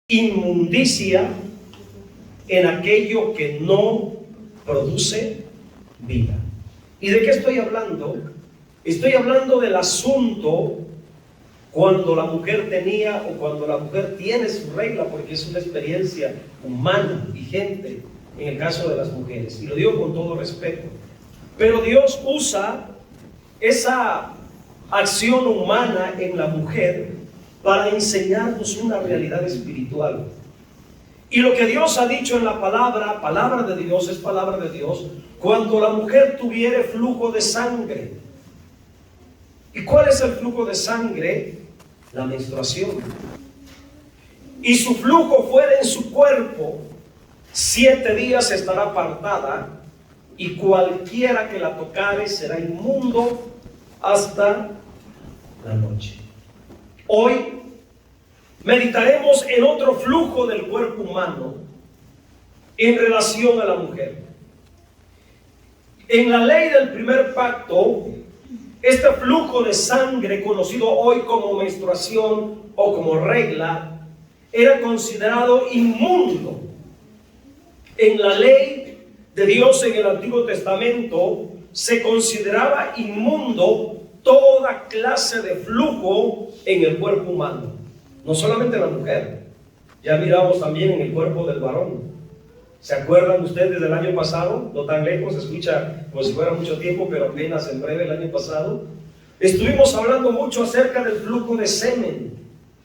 inmundicia en aquello que no produce vida. ¿Y de qué estoy hablando? Estoy hablando del asunto cuando la mujer tenía o cuando la mujer tiene su regla, porque es una experiencia humana, vigente en el caso de las mujeres, y lo digo con todo respeto. Pero Dios usa esa acción humana en la mujer para enseñarnos una realidad espiritual. Y lo que Dios ha dicho en la palabra de Dios es palabra de Dios, cuando la mujer tuviere flujo de sangre. ¿Y cuál es el flujo de sangre? La menstruación. Y su flujo fuera en su cuerpo, 7 días estará apartada, y cualquiera que la tocare será inmundo hasta la noche. Hoy meditaremos en otro flujo del cuerpo humano en relación a la mujer. En la ley del primer pacto, este flujo de sangre, conocido hoy como menstruación o como regla, era considerado inmundo. En la ley de Dios en el Antiguo Testamento se consideraba inmundo toda clase de flujo en el cuerpo humano, no solamente la mujer, ya miramos también en el cuerpo del varón. ¿Se acuerdan ustedes del año pasado? No tan lejos, se escucha como si fuera mucho tiempo, pero apenas en breve, el año pasado estuvimos hablando mucho acerca del flujo de semen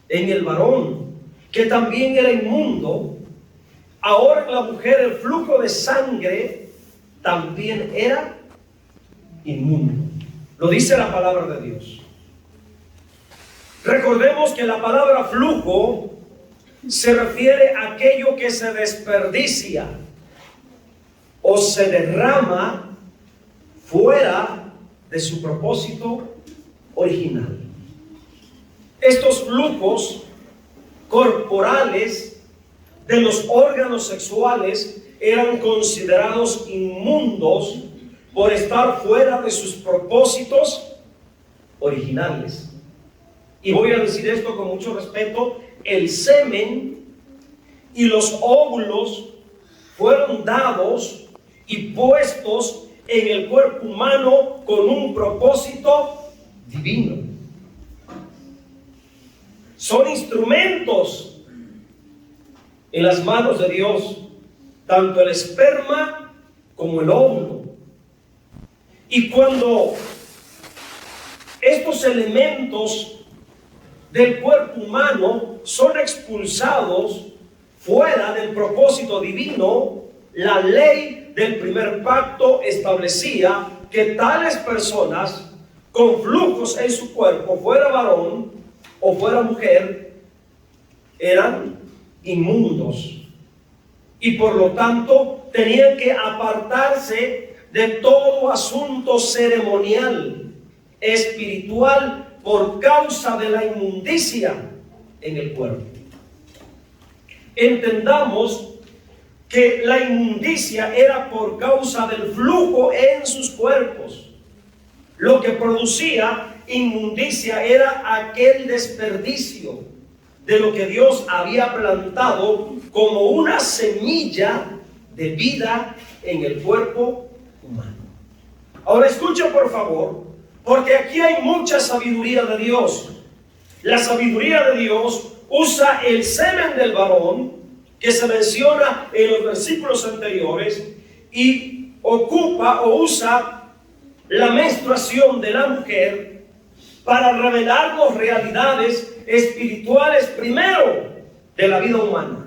en el varón, que también era inmundo. Ahora en la mujer el flujo de sangre también era inmundo. Lo dice la palabra de Dios. Recordemos que la palabra flujo se refiere a aquello que se desperdicia o se derrama fuera de su propósito original. Estos flujos corporales de los órganos sexuales eran considerados inmundos por estar fuera de sus propósitos originales. Y voy a decir esto con mucho respeto: el semen y los óvulos fueron dados y puestos en el cuerpo humano con un propósito divino. Son instrumentos en las manos de Dios, tanto el esperma como el óvulo. Y cuando estos elementos del cuerpo humano son expulsados fuera del propósito divino, la ley del primer pacto establecía que tales personas con flujos en su cuerpo, fuera varón o fuera mujer, eran inmundos y por lo tanto tenían que apartarse de todo asunto ceremonial, espiritual, por causa de la inmundicia en el cuerpo. Entendamos que la inmundicia era por causa del flujo en sus cuerpos. Lo que producía inmundicia era aquel desperdicio de lo que Dios había plantado como una semilla de vida en el cuerpo humano. Ahora escuchen por favor, porque aquí hay mucha sabiduría de Dios. La sabiduría de Dios usa el semen del varón, que se menciona en los versículos anteriores, y ocupa o usa la menstruación de la mujer para revelarnos realidades espirituales, primero, de la vida humana.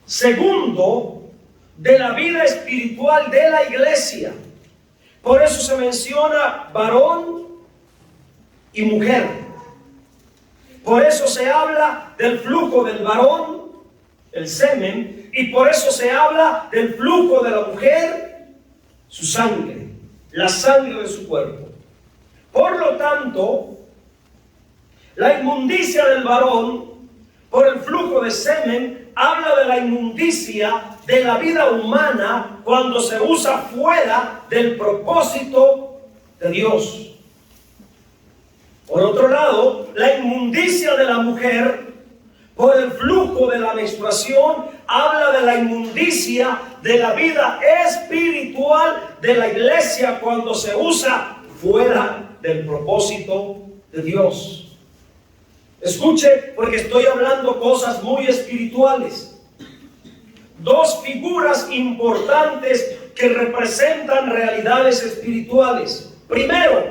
Segundo, de la vida espiritual de la iglesia. Por eso se menciona varón y mujer. Por eso se habla del flujo del varón, el semen, y por eso se habla del flujo de la mujer, su sangre, la sangre de su cuerpo. Por lo tanto, la inmundicia del varón por el flujo de semen habla de la inmundicia de la vida humana cuando se usa fuera del propósito de Dios. Por otro lado, la inmundicia de la mujer por el flujo de la menstruación, habla de la inmundicia de la vida espiritual de la iglesia cuando se usa fuera del propósito de Dios. Escuche, porque estoy hablando cosas muy espirituales. Dos figuras importantes que representan realidades espirituales. Primero,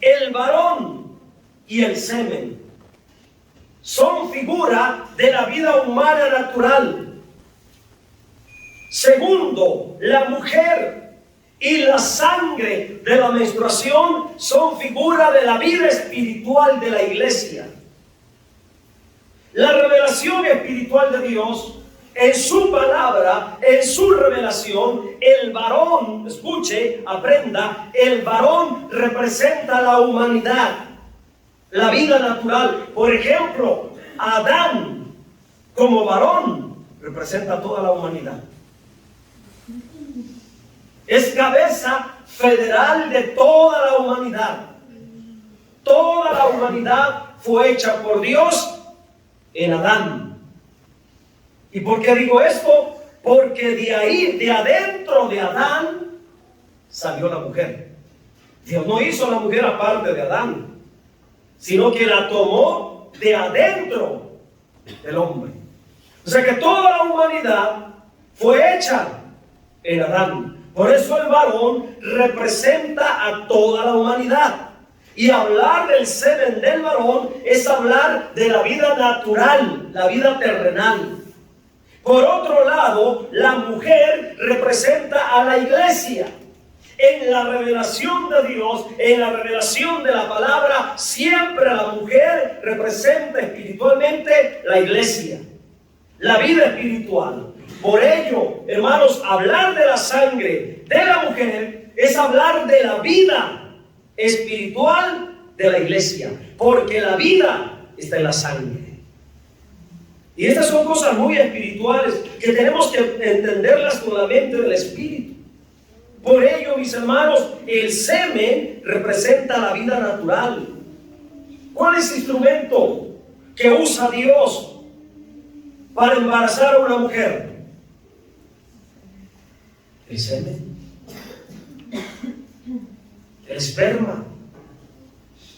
el varón y el semen. Son figura de la vida humana natural. Segundo, la mujer y la sangre de la menstruación son figura de la vida espiritual de la iglesia. La revelación espiritual de Dios, en su palabra, en su revelación, el varón, escuche, aprenda, el varón representa la humanidad, la vida natural. Por ejemplo, Adán como varón representa toda la humanidad. Es cabeza federal de toda la humanidad. Toda la humanidad fue hecha por Dios en Adán. ¿Y por qué digo esto? Porque de ahí, de adentro de Adán, salió la mujer. Dios no hizo a la mujer aparte de Adán, sino que la tomó de adentro del hombre. O sea que toda la humanidad fue hecha en Adán. Por eso el varón representa a toda la humanidad. Y hablar del semen del varón es hablar de la vida natural, la vida terrenal. Por otro lado, la mujer representa a la iglesia. En la revelación de Dios, en la revelación de la palabra, siempre la mujer representa espiritualmente la iglesia, la vida espiritual. Por ello, hermanos, hablar de la sangre de la mujer es hablar de la vida espiritual de la iglesia, porque la vida está en la sangre. Y estas son cosas muy espirituales que tenemos que entenderlas con la mente del espíritu. Por ello, mis hermanos, el semen representa la vida natural. ¿Cuál es el instrumento que usa Dios para embarazar a una mujer? El semen, el esperma.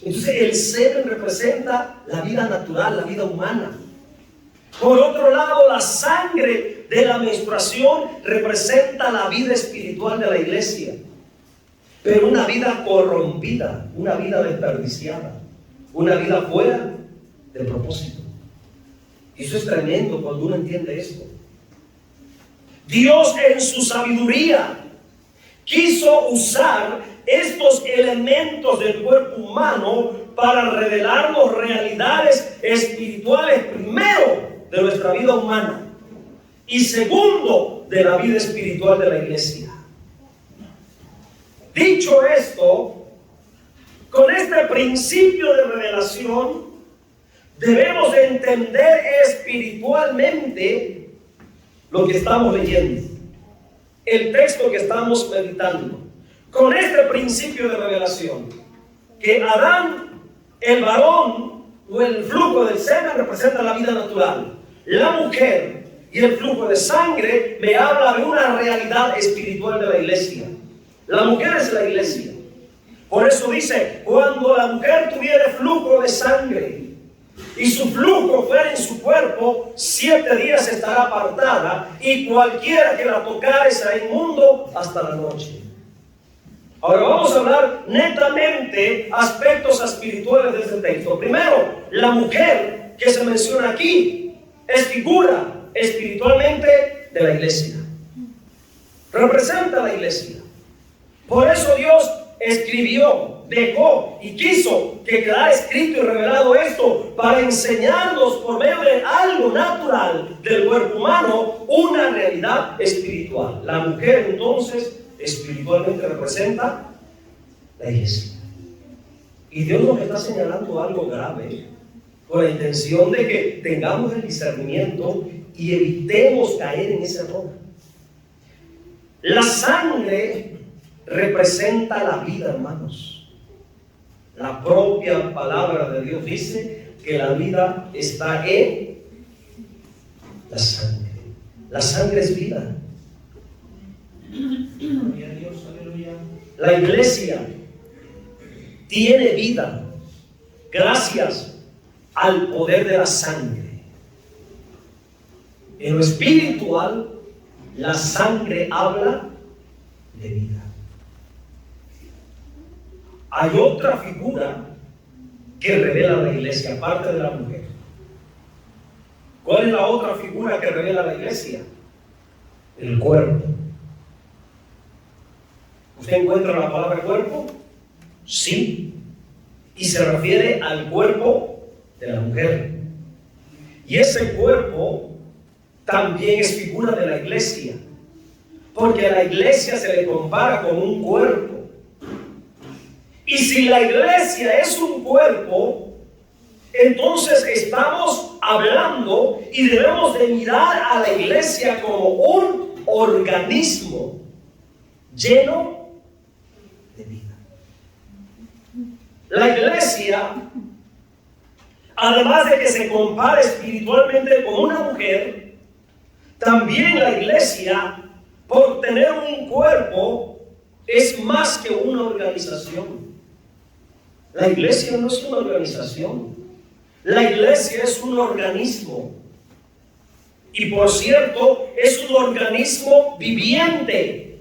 Entonces el semen representa la vida natural, la vida humana. Por otro lado, la sangre de la menstruación representa la vida espiritual de la iglesia, pero una vida corrompida, una vida desperdiciada, una vida fuera del propósito. Eso es tremendo cuando uno entiende esto. Dios en su sabiduría quiso usar estos elementos del cuerpo humano para revelarnos realidades espirituales, primero de nuestra vida humana y segundo de la vida espiritual de la iglesia. Dicho esto, con este principio de revelación debemos de entender espiritualmente lo que estamos leyendo, el texto que estamos meditando, con este principio de revelación, que Adán, el varón o el flujo del semen representa la vida natural, la mujer y el flujo de sangre me habla de una realidad espiritual de la iglesia. La mujer es la iglesia. Por eso dice, cuando la mujer tuviera flujo de sangre y su flujo fuera en su cuerpo, 7 días estará apartada, y cualquiera que la tocare será inmundo hasta la noche. Ahora vamos a hablar netamente aspectos espirituales de este texto. Primero, la mujer que se menciona aquí es figura espiritualmente de la iglesia. Representa a la iglesia. Por eso Dios escribió, dejó y quiso que quedara escrito y revelado esto para enseñarnos por medio de algo natural del cuerpo humano una realidad espiritual. La mujer entonces espiritualmente representa la iglesia. Y Dios nos está señalando algo grave con la intención de que tengamos el discernimiento y evitemos caer en ese error. La sangre representa la vida, hermanos. La propia palabra de Dios dice que la vida está en la sangre. La sangre es vida. La iglesia tiene vida gracias al poder de la sangre. En lo espiritual, la sangre habla de vida. Hay otra figura que revela la iglesia, aparte de la mujer. ¿Cuál es la otra figura que revela la iglesia? El cuerpo. ¿Usted encuentra la palabra cuerpo? Sí. Y se refiere al cuerpo de la mujer. Y ese cuerpo también es figura de la iglesia, porque a la iglesia se le compara con un cuerpo. Y si la iglesia es un cuerpo, entonces estamos hablando y debemos de mirar a la iglesia como un organismo lleno de vida. La iglesia, además de que se compara espiritualmente con una mujer, también la iglesia, por tener un cuerpo, es más que una organización. La iglesia no es una organización. La iglesia es un organismo. Y por cierto, es un organismo viviente.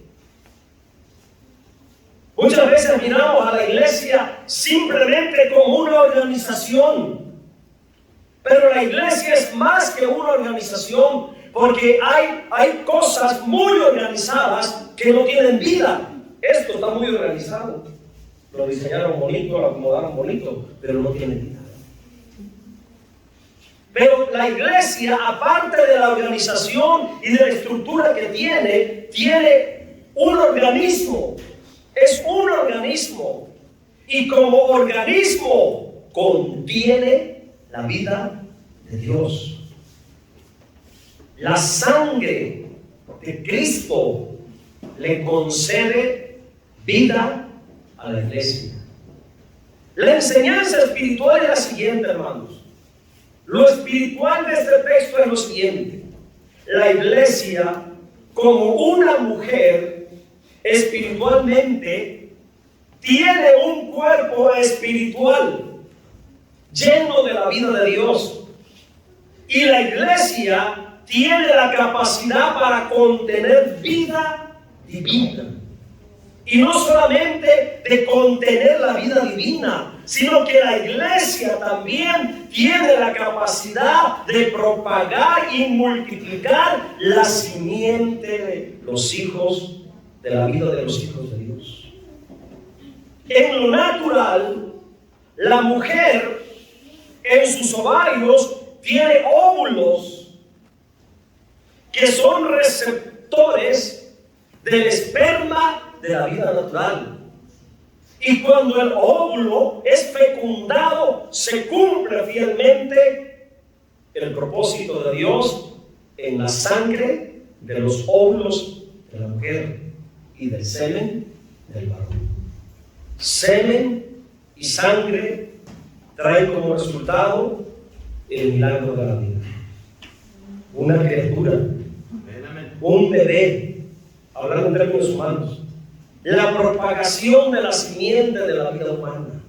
Muchas veces miramos a la iglesia simplemente como una organización. Pero la iglesia es más que una organización, porque hay cosas muy organizadas que no tienen vida. Esto está muy organizado. Lo diseñaron bonito, lo acomodaron bonito, pero no tiene vida. Pero la iglesia, aparte de la organización y de la estructura que tiene un organismo. Es un organismo. Y como organismo contiene la vida de Dios. La sangre de Cristo le concede vida a la iglesia. La enseñanza espiritual es la siguiente, hermanos. Lo espiritual de este texto es lo siguiente. La iglesia, como una mujer, espiritualmente, tiene un cuerpo espiritual lleno de la vida de Dios. Y la iglesia tiene la capacidad para contener vida divina. Y no solamente de contener la vida divina, sino que la iglesia también tiene la capacidad de propagar y multiplicar la simiente de los hijos, de la vida de los hijos de Dios. En lo natural, la mujer en sus ovarios tiene óvulos que son receptores del esperma de la vida natural. Y cuando el óvulo es fecundado, se cumple fielmente el propósito de Dios en la sangre de los óvulos de la mujer y del semen del varón. Semen y sangre traen como resultado el milagro de la vida. Una criatura, un bebé, hablando en términos humanos, la propagación de la simiente de la vida humana.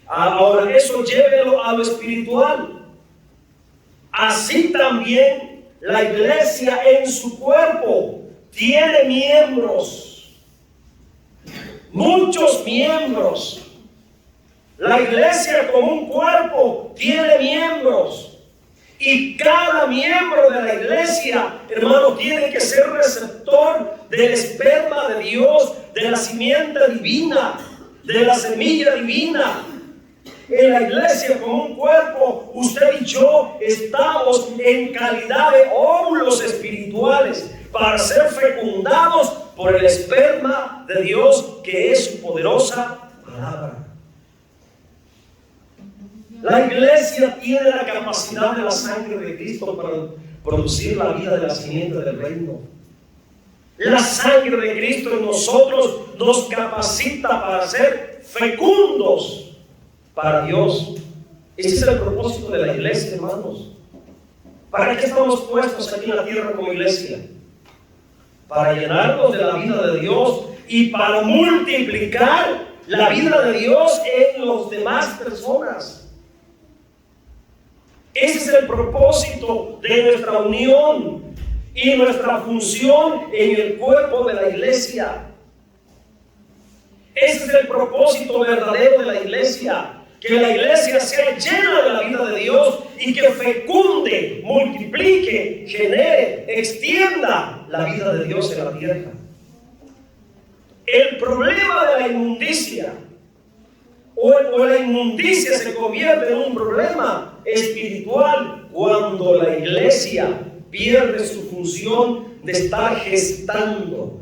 Ahora, eso llévelo a lo espiritual. Así también la iglesia en su cuerpo tiene miembros, muchos miembros. La iglesia como un cuerpo tiene miembros. Y cada miembro de la iglesia, hermano, tiene que ser receptor del esperma de Dios, de la simiente divina, de la semilla divina. En la iglesia como un cuerpo, usted y yo estamos en calidad de óvulos espirituales para ser fecundados por el esperma de Dios, que es su poderosa palabra. La iglesia tiene la capacidad de la sangre de Cristo para producir la vida de la simiente del reino. La sangre de Cristo en nosotros nos capacita para ser fecundos para Dios. Ese es el propósito de la iglesia, hermanos. ¿Para qué estamos puestos aquí en la tierra como iglesia? Para llenarnos de la vida de Dios y para multiplicar la vida de Dios en los demás personas. Ese es el propósito de nuestra unión y nuestra función en el cuerpo de la iglesia. Ese es el propósito verdadero de la iglesia. Que la iglesia sea llena de la vida de Dios y que fecunde, multiplique, genere, extienda la vida de Dios en la tierra. El problema de la inmundicia o la inmundicia se convierte en un problema espiritual cuando la iglesia pierde su función de estar gestando,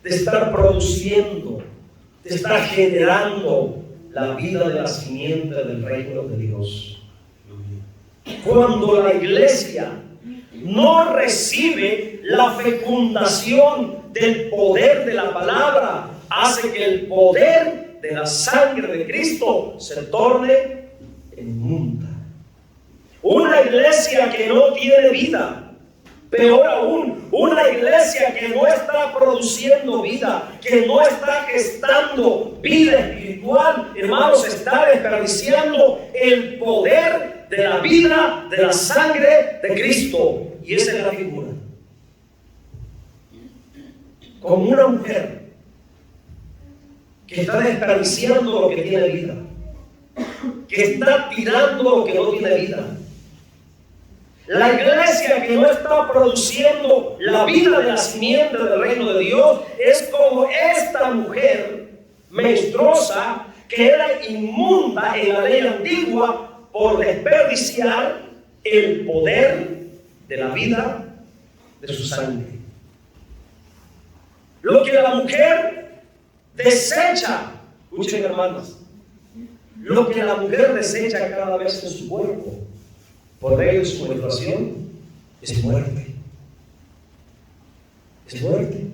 de estar produciendo, de estar generando la vida de la simiente del reino de Dios. Cuando la iglesia no recibe la fecundación del poder de la palabra, hace que el poder de la sangre de Cristo se torne inmunda. Una iglesia que no tiene vida, peor aún, una iglesia que no está produciendo vida, que no está gestando vida espiritual, hermanos, está desperdiciando el poder de la vida, de la sangre de Cristo. Y esa es la figura. Como una mujer que está desperdiciando lo que tiene vida, que está tirando lo que no tiene vida. La iglesia que no está produciendo la vida de la simiente del reino de Dios es como esta mujer menstruosa que era inmunda en la ley antigua por desperdiciar el poder de la vida de su sangre. Lo que la mujer desecha, escuchen hermanos, lo que la mujer desecha cada vez en su cuerpo por medio de su menstruación es muerte. Es muerte.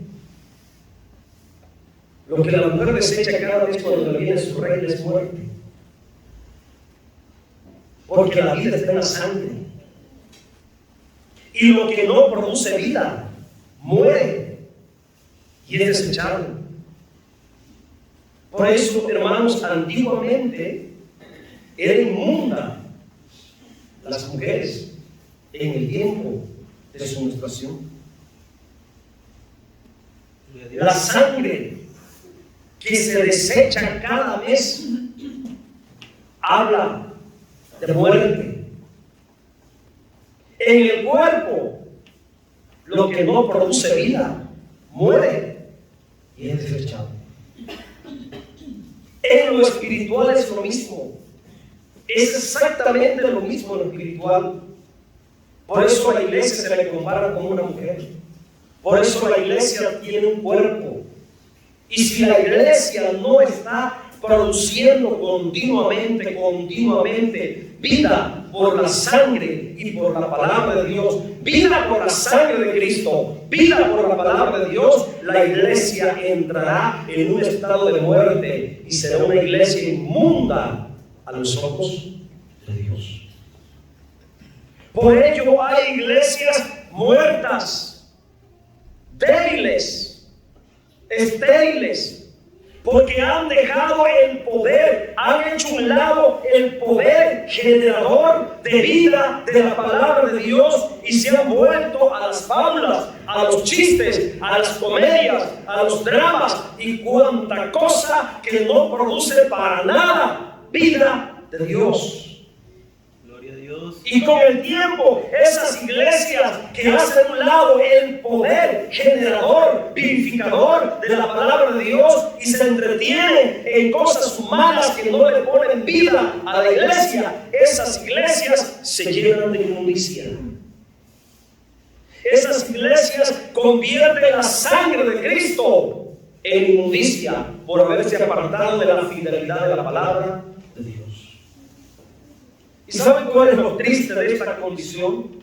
Lo que la mujer desecha cada vez cuando le viene su reina es muerte. Porque la vida está en la sangre. Y lo que no produce vida muere y es desechado. Por eso, hermanos, antiguamente era inmunda las mujeres en el tiempo de su menstruación. La sangre que se desecha cada mes habla de muerte. En el cuerpo, lo que no produce vida muere y es desechado. En lo espiritual es lo mismo. Es exactamente lo mismo en lo espiritual. Por eso la iglesia se le compara con una mujer. Por eso la iglesia tiene un cuerpo. Y si la iglesia no está produciendo continuamente vida por la sangre y por la palabra de Dios, vida por la sangre de Cristo, vida por la palabra de Dios, la iglesia entrará en un estado de muerte y será una iglesia inmunda a los ojos de Dios. Por ello hay iglesias muertas, débiles, estériles, porque han dejado el poder, han hecho un lado el poder generador de vida de la palabra de Dios y se han vuelto a las fábulas, a los chistes, a las comedias, a los dramas y cuanta cosa que no produce para nada vida de Dios. Y con el tiempo, esas iglesias que hacen a un lado el poder generador, vivificador de la palabra de Dios y se entretienen en cosas humanas que no le ponen vida a la iglesia, esas iglesias se llenan de inmundicia. Esas iglesias convierten la sangre de Cristo en inmundicia por haberse apartado de la fidelidad de la palabra de Dios. ¿Y saben cuál es lo triste de esta condición?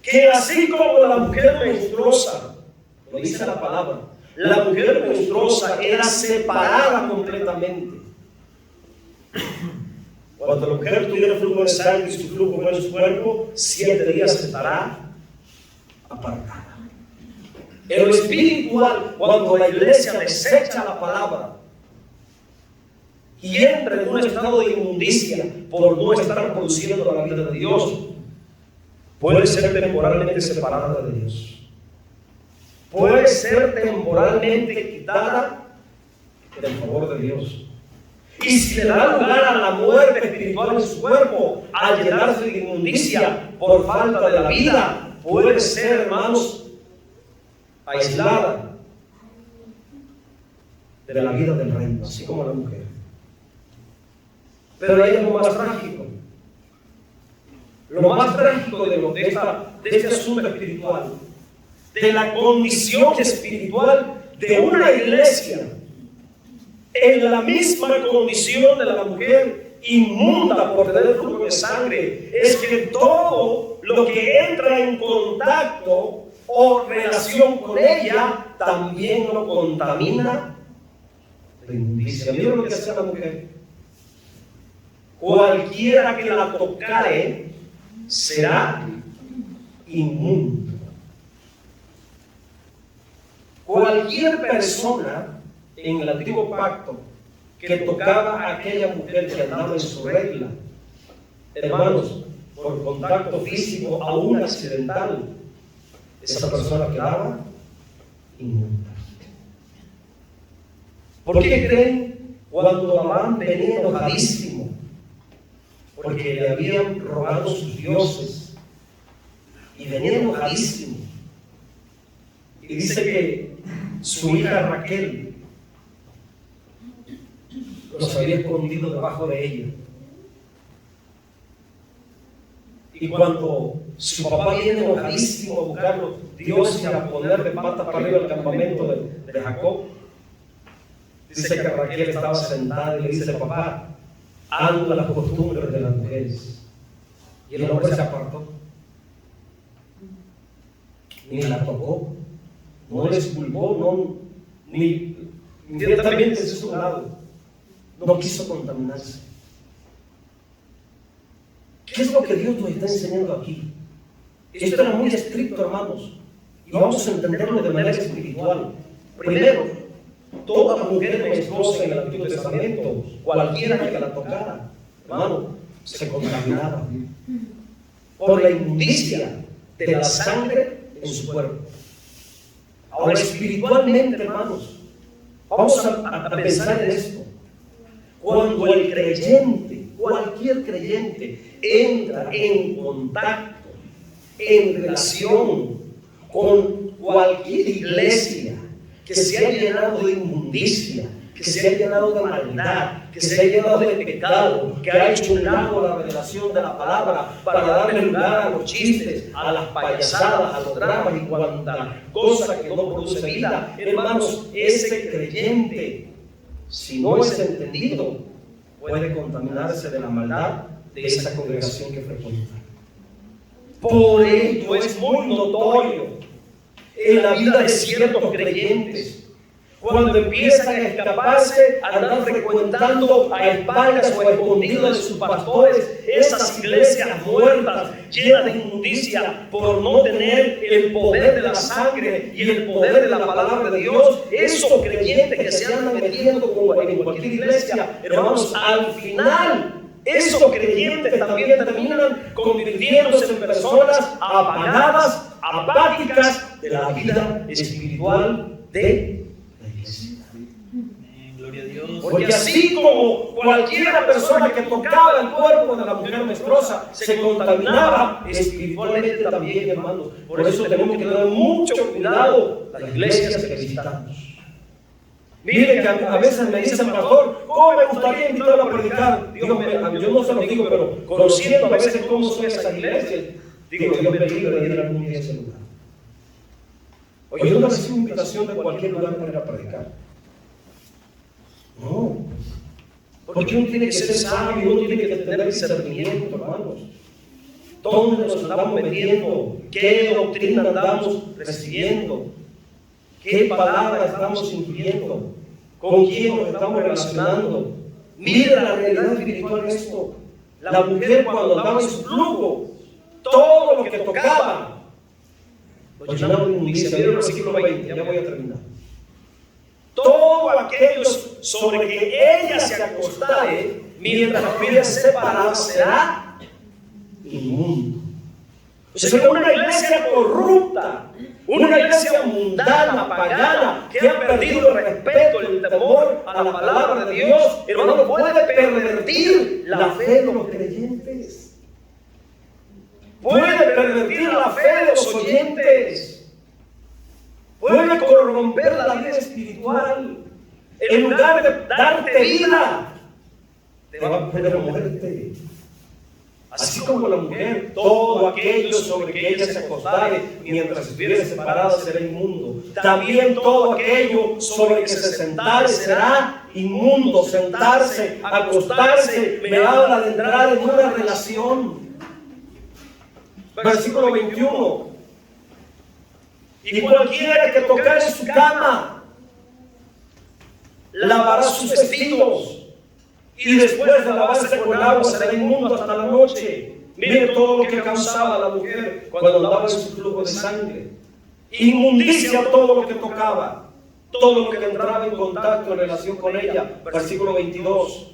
Que así como la mujer menstruosa, lo dice la palabra, la mujer menstruosa era separada completamente. Cuando la mujer tuviera flujo de sangre y su flujo fuera en su cuerpo, 7 días estará apartada. En lo espiritual, cuando la iglesia desecha la palabra y entra en un estado de inmundicia por no estar produciendo la vida de Dios, puede ser temporalmente separada de Dios. Puede ser temporalmente quitada del favor de Dios. Y si le da lugar a la muerte espiritual en su cuerpo, al llenarse de inmundicia por falta de la vida, puede ser, hermanos, aislada de la vida del reino, así como la mujer. Pero hay algo más trágico. Lo más trágico de este asunto espiritual, de la condición espiritual de una iglesia, en la misma condición de la mujer inmunda por tener flujo de sangre, es que todo lo que entra en contacto o relación con ella también lo contamina de inmundicia. Mira lo que hace la mujer. Cualquiera que la tocare será inmundo. Cualquier persona en el antiguo pacto que tocaba a aquella mujer que andaba en su regla, hermanos, por contacto físico aún accidental, esa persona quedaba inmunda. ¿Por qué creen cuando Labán venía enojadísimo? Porque le habían robado sus dioses y venía enojadísimo. Y dice que su hija Raquel los había escondido debajo de ella. Y cuando su papá viene enojadísimo a buscarlo, Dios, y a poner de patas para arriba el campamento de Jacob, dice que Raquel estaba sentada y le dice: papá, ando a las costumbres de las mujeres. Y el hombre se apartó, ni la tocó, no le esculpó, ni inmediatamente se hizo a un lado, no quiso contaminarse. ¿Qué es lo que Dios nos está enseñando aquí? Esto era muy estricto, hermanos, y vamos a entenderlo de manera espiritual. Primero, toda mujer menstruosa en el Antiguo Testamento, cualquiera que la tocara, hermano, se contaminaba por la inmundicia de la sangre en su cuerpo. Ahora, espiritualmente, hermanos, vamos a pensar en esto. Cuando el creyente, cualquier creyente, entra en contacto, en relación con cualquier iglesia que se ha llenado de inmundicia, que se ha llenado de maldad, que se ha llenado de pecado, que ha hecho un lado la revelación de la palabra para darle lugar a los chistes, a las payasadas, a los dramas y cuanta cosa que no produce vida, hermanos, ese creyente, si no es entendido, puede contaminarse de la maldad de esa congregación que frecuenta. Por ello es muy notorio en la vida de ciertos creyentes, cuando empiezan a escaparse, a andar frecuentando a espaldas o a escondidas de sus pastores, esas iglesias muertas, llenas de inmundicia, por no tener el poder de la sangre y el poder de la palabra de Dios. Esos creyentes que se andan metiendo en cualquier iglesia, hermanos, al final, esos creyentes también terminan convirtiéndose en personas apagadas, apáticas de la vida espiritual de porque así como cualquier persona que tocaba el cuerpo de la mujer menstruosa se contaminaba espiritualmente también, hermanos. Por eso tenemos que tener mucho cuidado las iglesias que visitamos. Miren que a veces me dicen: pastor, ¿cómo me gustaría invitarlo a predicar? Dios yo no se lo digo, pero conociendo a veces cómo son esas iglesias, digo: Dios me libre de ir algún día a ese lugar. Oye, yo no recibo invitación de cualquier lugar para ir a predicar. No, porque uno tiene que ser sabio, uno tiene que tener discernimiento, hermanos. ¿Dónde nos andamos metiendo? ¿Qué doctrina andamos recibiendo? ¿Qué palabra estamos incluyendo? ¿Con quién nos estamos relacionando? Mira la realidad espiritual de esto. La mujer cuando andaba en su flujo, todo lo que tocaba lo llenaba de inmundicia. Mira el versículo 20, ya voy a terminar. Todo aquello sobre que ella se acostare mientras estuviera separada será inmundo. O sea, una iglesia corrupta, una iglesia mundana, pagana, que ha perdido el respeto, el temor a la palabra de Dios, hermano, puede pervertir la fe de los creyentes. Puede pervertir la fe de los oyentes. Puede corromper la vida espiritual. En lugar de darte vida, te va a poner muerte. Así como la mujer, todo aquello sobre que ella se acostare mientras estuviera separada será inmundo. También todo aquello sobre que se sentare será inmundo. Sentarse, acostarse, me habla de entrar en una relación. Versículo 21. Y cualquiera que tocare su cama lavará sus vestidos, y después de lavarse con agua será inmundo hasta la noche. Mire todo lo que causaba la mujer cuando andaba en su flujo de sangre. Inmundicia todo lo que tocaba, todo lo que entraba en contacto, en relación con ella. Versículo 22.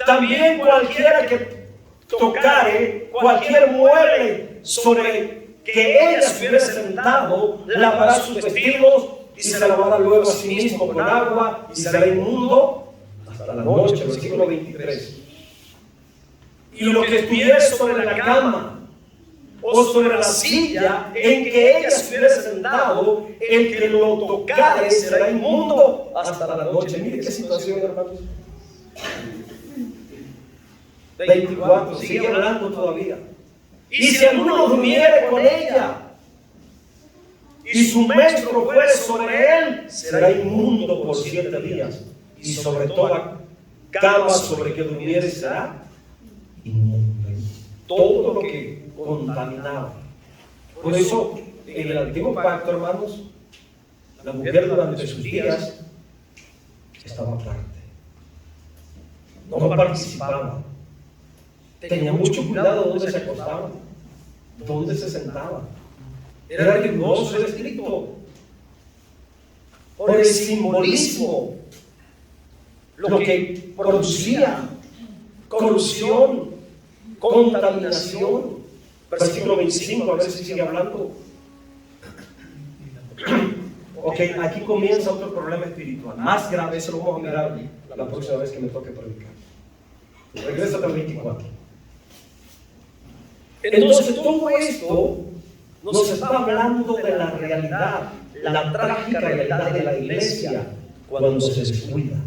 También cualquiera que tocare cualquier mueble sobre que ella se hubiera sentado, lavará sus vestidos y se lavará luego a sí mismo con agua y será inmundo hasta la noche. Versículo 23. Y lo que estuviera sobre la cama o sobre la silla en que ella se hubiera sentado, el que lo tocare será inmundo hasta la noche. Mire qué situación, hermanos. 24, sigue hablando todavía. Y si alguno durmiere con ella y su menstruo fuere sobre él, será inmundo por 7 días. Y sobre toda cama sobre que durmiere será inmundo. Todo lo que contaminaba. Por eso, en el antiguo pacto, hermanos, la mujer durante sus días estaba aparte. No participaba. Tenía mucho cuidado dónde se acostaba, dónde se sentaba. Era riguroso, era estricto. Por el simbolismo, lo que producía corrupción, contaminación. Versículo 25, a ver si sigue hablando. Ok, aquí comienza otro problema espiritual, más grave. Eso lo vamos a mirar la próxima vez que me toque predicar. Regresa al 24. Entonces todo esto nos está hablando de la realidad, la trágica realidad de la iglesia cuando se descuida,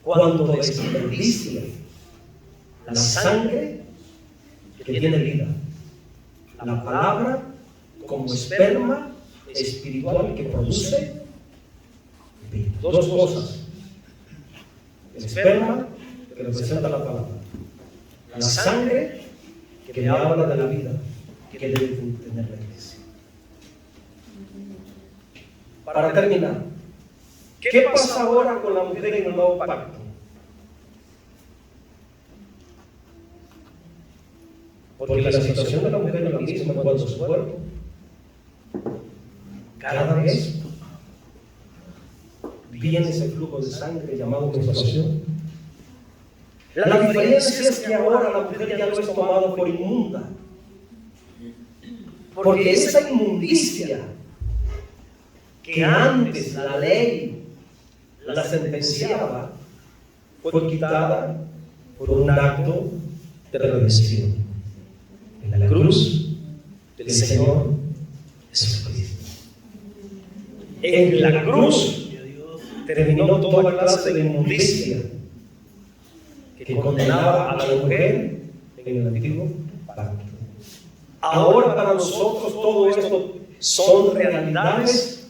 cuando desperdicia la sangre que tiene vida, la palabra como esperma espiritual que produce vida. Dos cosas: el esperma que representa la palabra, la sangre que me habla de la vida que debe tener la iglesia. Para terminar, ¿qué pasa ahora con la mujer en el nuevo pacto? Porque la situación de la mujer es la misma en cuanto a su cuerpo. Cada vez viene ese flujo de sangre llamado menstruación. La diferencia es que ahora la mujer ya no es tomada por inmunda, porque esa inmundicia que antes la ley la sentenciaba fue quitada por un acto de redención en la cruz del Señor Jesucristo. En la cruz terminó toda clase de inmundicia que condenaba a la mujer en el antiguo pacto. Ahora para nosotros todo esto son realidades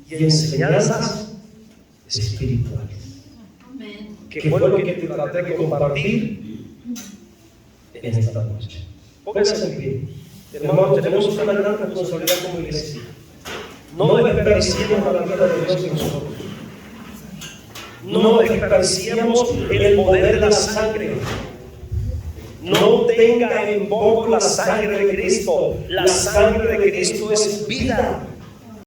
y enseñanzas espirituales. Que fue lo que te traté de compartir en esta noche. Pónganse en pie. Hermanos, tenemos una gran responsabilidad como iglesia. No desperdiciemos la vida de Dios en nosotros. No desperdiciemos el poder de la sangre. no tenga en poco la sangre de Cristo. La sangre de Cristo es vida.